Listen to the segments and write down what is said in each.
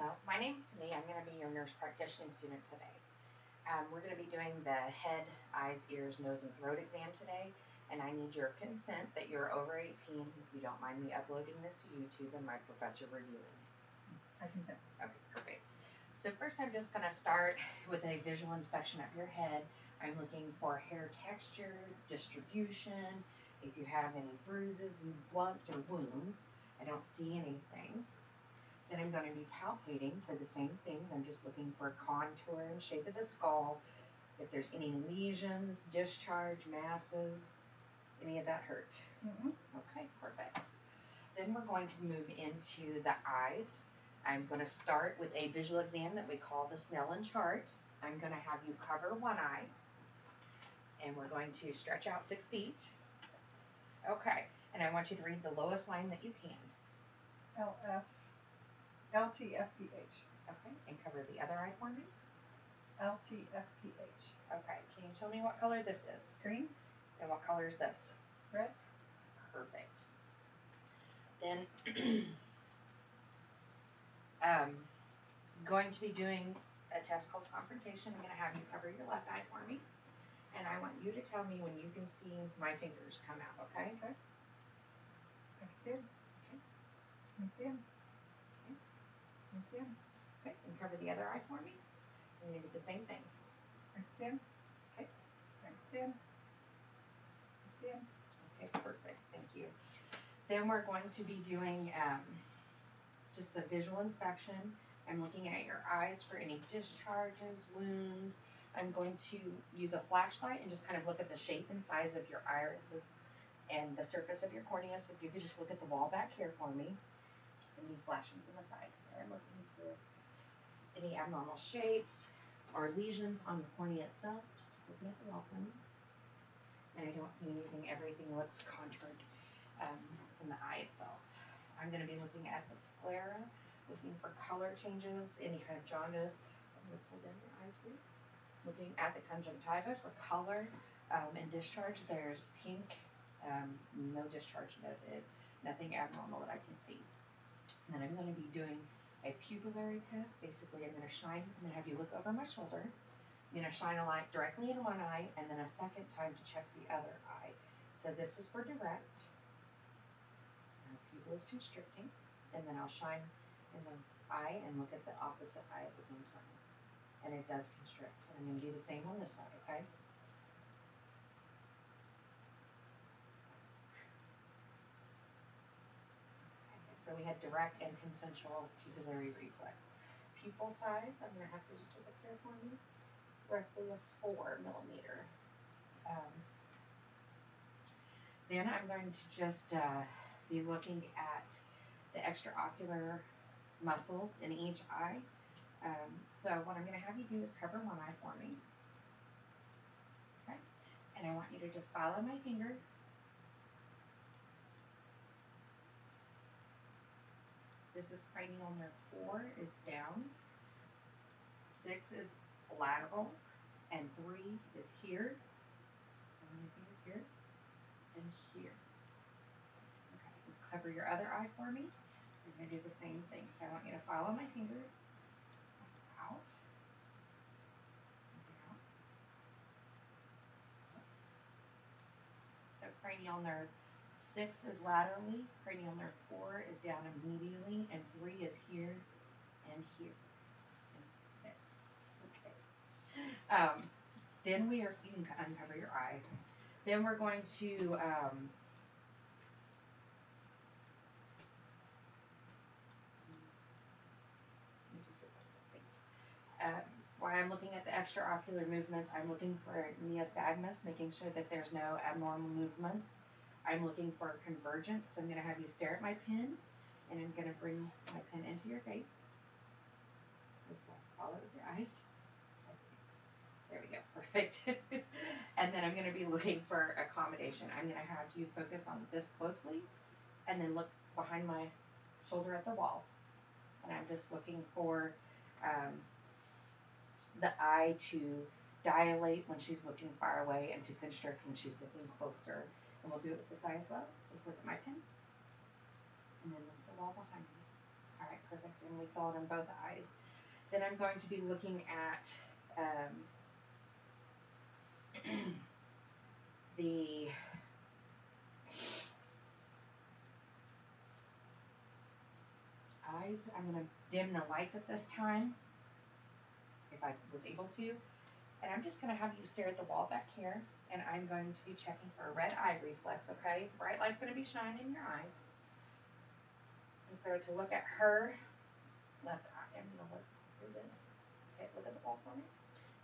Hello, my name's Cindy. I'm going to be your nurse practitioner student today. We're going to be doing the head, eyes, ears, nose, and throat exam today, and I need your consent that you're over 18. If you don't mind me uploading this to YouTube and my professor reviewing it. I consent. Okay, perfect. So first I'm just going to start with a visual inspection of your head. I'm looking for hair texture, distribution, if you have any bruises, bumps, or wounds. I don't see anything. Then I'm going to be palpating for the same things. I'm just looking for contour and shape of the skull. If there's any lesions, discharge, masses, any of that hurt. Okay, perfect. Then we're going to move into the eyes. I'm going to start with a visual exam that we call the Snellen chart. I'm going to have you cover one eye, and we're going to stretch out 6 feet. Okay, and I want you to read the lowest line that you can. LTFPH. Okay, and cover the other eye for me. LTFPH. Okay, can you tell me what color this is? Green. And what color is this? Red. Perfect. Then going to be doing a test called confrontation. I'm going to have you cover your left eye for me. And I want you to tell me when you can see my fingers come out, okay? Okay. I can see them. Okay. I can see them. Okay. I can see them. Okay, and cover the other eye for me. And you do the same thing. I can see them. Okay. I can see them. I can see them. Okay, perfect. Thank you. Then we're going to be doing just a visual inspection. I'm looking at your eyes for any discharges, wounds. I'm going to use a flashlight and just kind of look at the shape and size of your irises and the surface of your cornea. So if you could just look at the wall back here for me. Just going to be flashing from the side here. I'm looking for any abnormal shapes or lesions on the cornea itself. Just looking at the wall for me. And I don't see anything. Everything looks contoured in the eye itself. I'm going to be looking at the sclera, looking for color changes, any kind of jaundice. I'm going to pull down your eyes here. Looking at the conjunctiva for color and discharge. There's pink, no discharge noted, nothing abnormal that I can see. And then I'm going to be doing a pupillary test. Basically, I'm going to have you look over my shoulder. I'm going to shine a light directly in one eye and then a second time to check the other eye. So this is for direct. Pupil is constricting, and then I'll shine in the eye and look at the opposite eye at the same time. And it does constrict. And I'm going to do the same on this side, okay? So we had direct and consensual pupillary reflex. Pupil size, I'm going to have to just look up there for me. Roughly a 4 millimeter. Then I'm going to just be looking at the extraocular muscles in each eye. So what I'm going to have you do is cover one eye for me. Okay? And I want you to just follow my finger. This is cranial nerve 4 is down. 6 is lateral. And 3 is here. And here. And here. Okay. Cover your other eye for me. You're going to do the same thing. So I want you to follow my finger. Out. Down. So cranial nerve 6 is laterally, cranial nerve 4 is down immediately, and 3 is here and here. Okay. Then you can uncover your eye. Then we're going to while I'm looking at the extraocular movements, I'm looking for nystagmus, making sure that there's no abnormal movements. I'm looking for convergence, so I'm going to have you stare at my pen, and I'm going to bring my pen into your face. Follow it with your eyes. There we go, perfect. And then I'm going to be looking for accommodation. I'm going to have you focus on this closely, and then look behind my shoulder at the wall. And I'm just looking for the eye to dilate when she's looking far away and to constrict when she's looking closer. And we'll do it with this eye as well. Just look at my pen. And then look at the wall behind me. Alright, perfect, and we saw it on both eyes. Then I'm going to be looking at the eyes. I'm going to dim the lights at this time, if I was able to. And I'm just going to have you stare at the wall back here, and I'm going to be checking for a red eye reflex, okay? Bright light's going to be shining in your eyes. And so to look at her left eye, I'm going to look through this. Okay, look at the wall for me.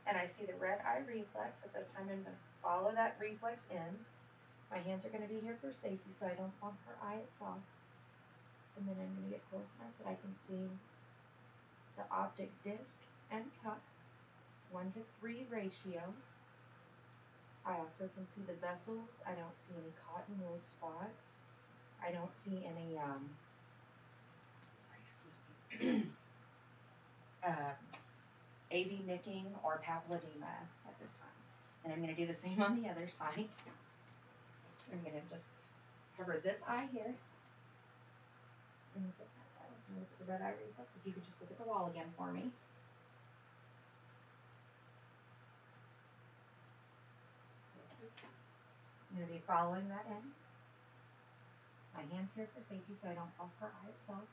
And I see the red eye reflex. At this time, I'm going to follow that reflex in. My hands are going to be here for safety so I don't bump her eye itself. And then I'm going to get close enough that I can see the optic disc and cup, 1:3 ratio. I also can see the vessels. I don't see any cotton wool spots. I don't see any, AV nicking or papilledema at this time. And I'm going to do the same on the other side. I'm going to just cover this eye here. And look at that eye. Look at the red eye reflex. If you could just look at the wall again for me. I'm going to be following that in. My hand's here for safety so I don't bump her eye itself.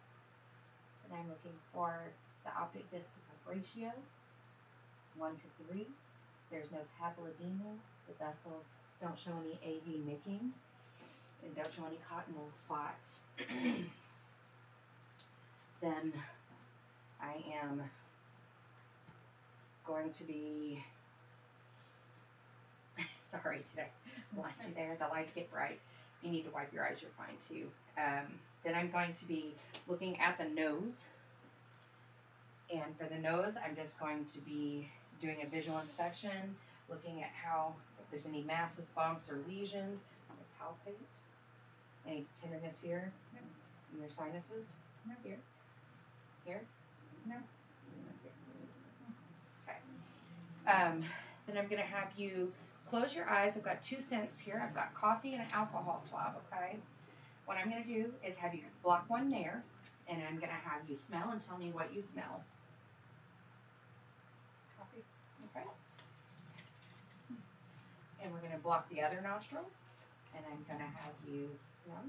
And I'm looking for the optic disc to cup ratio, 1:3. There's no papilledema. The vessels don't show any AV nicking and don't show any cotton wool spots. Then I am going to be, sorry, did I blind you there? The lights get bright. If you need to wipe your eyes, you're fine too. Then I'm going to be looking at the nose. And for the nose, I'm just going to be doing a visual inspection, looking at how, if there's any masses, bumps, or lesions. I'm going to palpate. Any tenderness here? No. In your sinuses? No. Here? Here? No. Okay. Then I'm going to have you close your eyes. I've got 2 scents here. I've got coffee and an alcohol swab, okay? What I'm going to do is have you block one there, and I'm going to have you smell and tell me what you smell. Coffee. Okay. And we're going to block the other nostril, and I'm going to have you smell.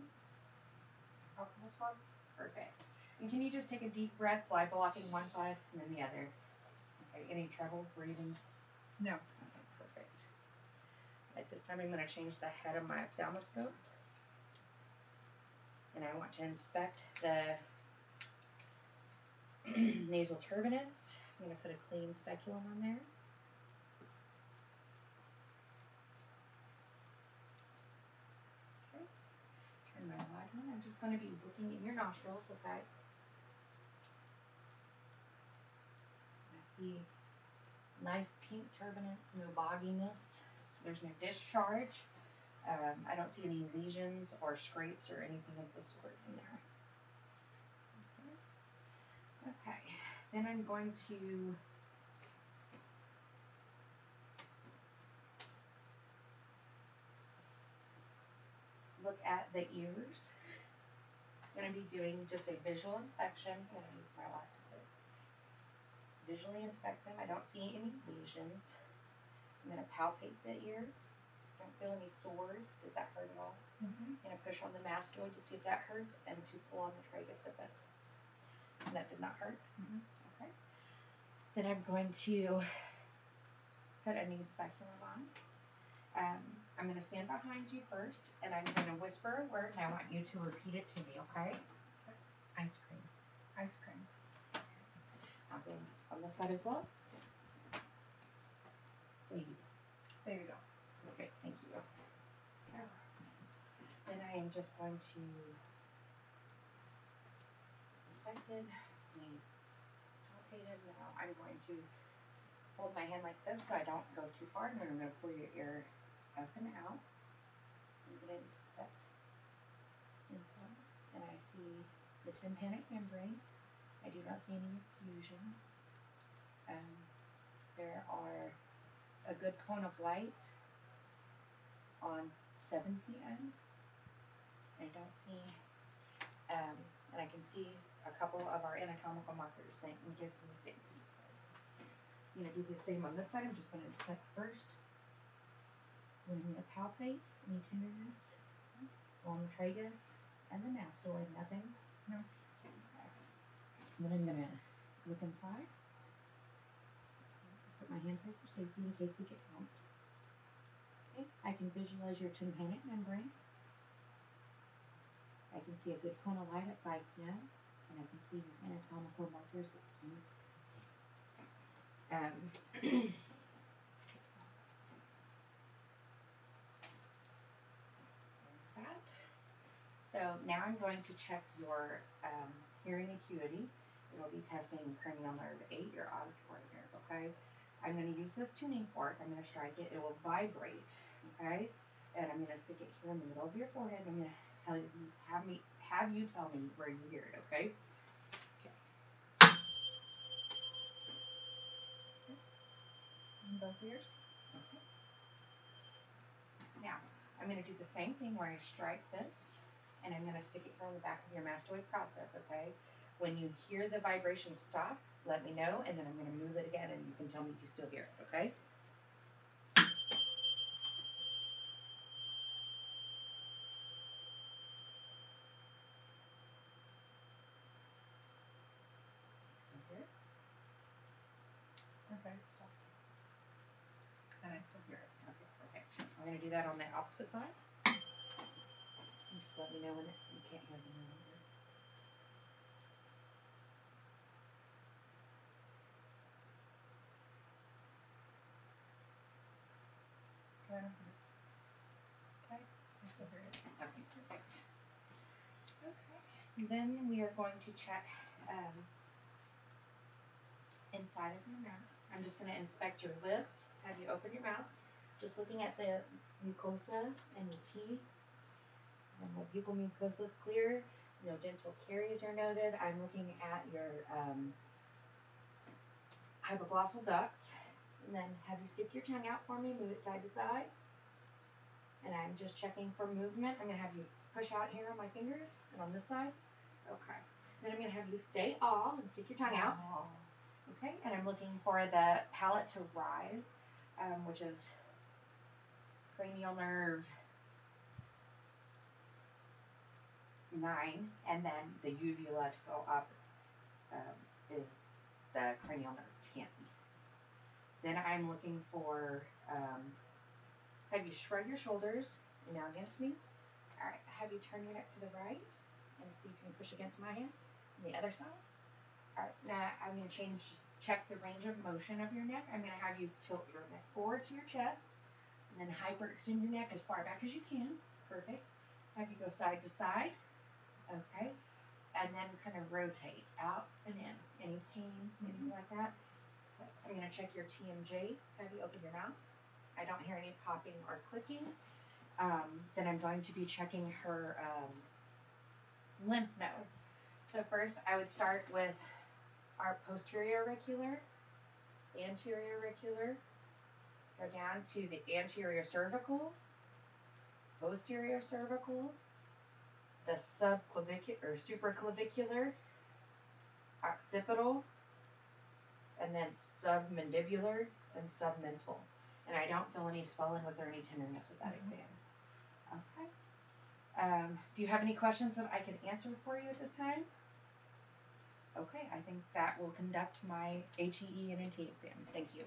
Alcohol swab. Perfect. And can you just take a deep breath by blocking one side and then the other? Okay. Any trouble breathing? No. Okay, perfect. At this time, I'm going to change the head of my ophthalmoscope. And I want to inspect the nasal turbinates. I'm going to put a clean speculum on there. Okay. Turn my light on. I'm just going to be looking in your nostrils, okay? I see nice pink turbinates, no bogginess. There's no discharge. I don't see any lesions or scrapes or anything of the sort in there. Okay. Then I'm going to look at the ears. I'm going to be doing just a visual inspection. I'm going to use my light to visually inspect them. I don't see any lesions. I'm going to palpate the ear. Don't feel any sores. Does that hurt at all? Mm-hmm. I'm going to push on the mastoid to see if that hurts and to pull on the tragus a bit. And that did not hurt? Mm-hmm. Okay. Then I'm going to put a new speculum on. I'm going to stand behind you first, and I'm going to whisper a word, and I want you to repeat it to me, okay? Ice cream. Ice cream. I'll go on this side as well. Baby. Baby doll. Okay, thank you. Then I am just going to inspect it. Palpated. Now I'm going to hold my hand like this so I don't go too far, and then I'm going to pull your ear up and out. I'm going to inspect inside, and I see the tympanic membrane. I do not see any effusions. There are a good cone of light on 7 p.m. I don't see and I can see a couple of our anatomical markers that gives me the same piece. I'm going to do the same on this side. I'm just going to inspect first. I'm going to palpate any tenderness on the tragus and the mastoid. Nothing? No. Okay. And then I'm going to look inside. Put my hand here for safety in case we get bumped. Okay. I can visualize your tympanic membrane. I can see a good cone of light at 5 p.m. and I can see your anatomical markers with keys and staples. There's that. So now I'm going to check your hearing acuity. It'll be testing cranial nerve 8, your auditory nerve, okay? I'm going to use this tuning fork. I'm going to strike it. It will vibrate, okay? And I'm going to stick it here in the middle of your forehead. I'm going to tell you, have you tell me where you hear it, okay? Okay. In both ears. Okay. Now, I'm going to do the same thing where I strike this, and I'm going to stick it here on the back of your mastoid process, okay? When you hear the vibration stop, let me know, and then I'm going to move it again, and you can tell me if you still hear it, okay? Still hear it? Okay, it stopped. And I still hear it. Okay, perfect. I'm going to do that on the opposite side. And just let me know when you can't hear the noise. Okay, I don't hear it. Okay, I still hear it. Okay, perfect. Okay. Then we are going to check inside of your mouth. I'm just going to inspect your lips. Have you open your mouth? Just looking at the mucosa and your teeth. And the buccal mucosa is clear. No dental caries are noted. I'm looking at your hypoglossal ducts. And then have you stick your tongue out for me, move it side to side. And I'm just checking for movement. I'm going to have you push out here on my fingers and on this side. Okay. Then I'm going to have you say "ah" and stick your tongue out. Oh. Okay. And I'm looking for the palate to rise, which is cranial nerve 9, and then the uvula to go up is the cranial nerve 10. Then I'm looking for, have you shrug your shoulders and now against me. All right, have you turn your neck to the right and see if you can push against my hand on the other side. All right, now I'm going to check the range of motion of your neck. I'm going to have you tilt your neck forward to your chest and then hyperextend your neck as far back as you can. Perfect. Have you go side to side. Okay. And then kind of rotate out and in. Any pain, anything like that? Okay. I'm going to check your TMJ. Have you open your mouth? I don't hear any popping or clicking. Then I'm going to be checking her lymph nodes. So first I would start with our posterior auricular, anterior auricular, go down to the anterior cervical, posterior cervical, the subclavicular or supraclavicular, occipital, and then submandibular and submental. And I don't feel any swelling. Was there any tenderness with that exam? Okay. Do you have any questions that I can answer for you at this time? Okay, I think that will conduct my HEE and NT exam. Thank you.